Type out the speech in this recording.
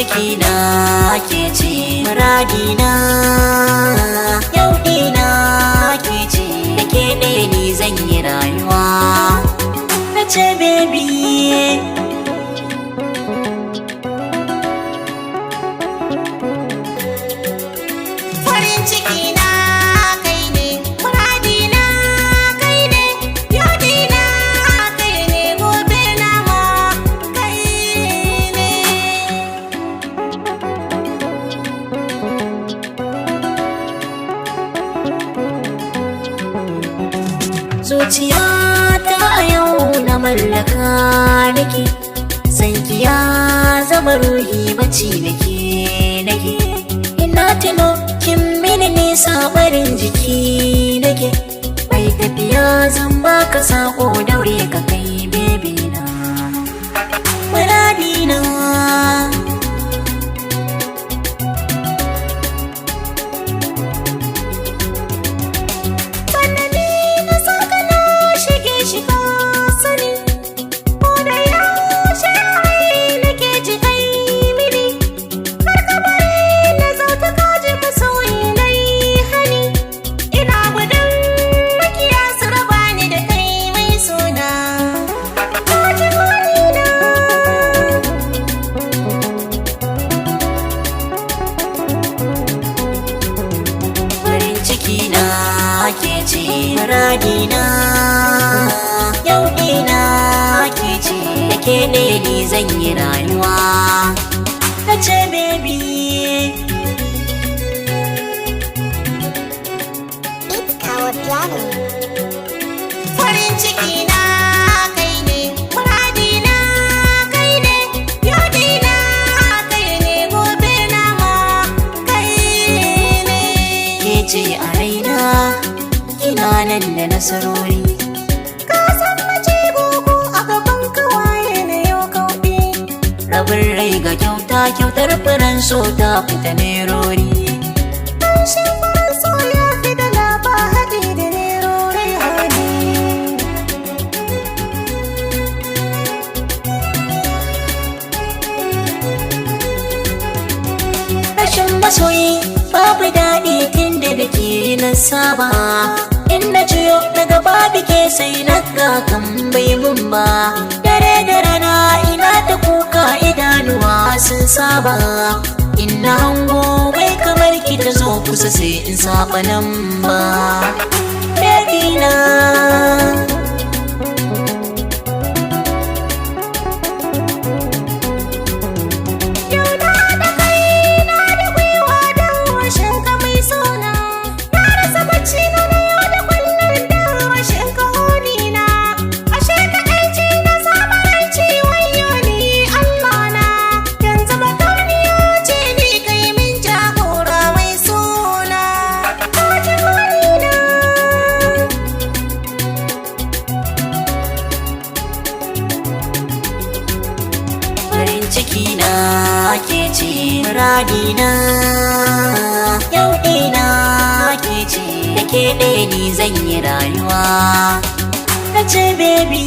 ciki na ke ce muradina, yau dina ke ce da ke ɗaya ni zan yi rayuwa. Na ce baby farin ciki na kai ne, muradina kai ne, yau dina kai ne, gobe na ma kai ne. Zuciyata a yau na mallaka nake, sanki ya zama ruhi bacci nake. Ina tuno kin mini nisa barin jiki nake, mai tafiya zan baka sako daure ka kai baby na, muradina. Cikina ke ce muradina, yau dina ke ce da ke ne ni zan yi rayuwa. Na ce baby farin ciki na kai ne, muradina kai ne, yau dina kai ne, gobe na ma kai ne. Ke ce a raina kina nan da nasarori, ka san mace gogo a gaban kawaye na yau kauɗi. Rabin rai ga kyauta, kyautar furen so ta fita nerori. Ƙarshen furen so ya fi da laba haɗi da nerori hali. Rashin masoyi babu daɗi tunda da ke na saba, in na jiyo daga babu ke sai na ga kan bai mun ba. Dare da rana ina ta kuka idanuwa sun saba, in na hango bai kamar ki ta zo kusa sai in saba nan ba. Baby na ciki na ke ce muradina, yau dina ke ce da ke ɗaya ni zan yi rayuwa. Na ce baby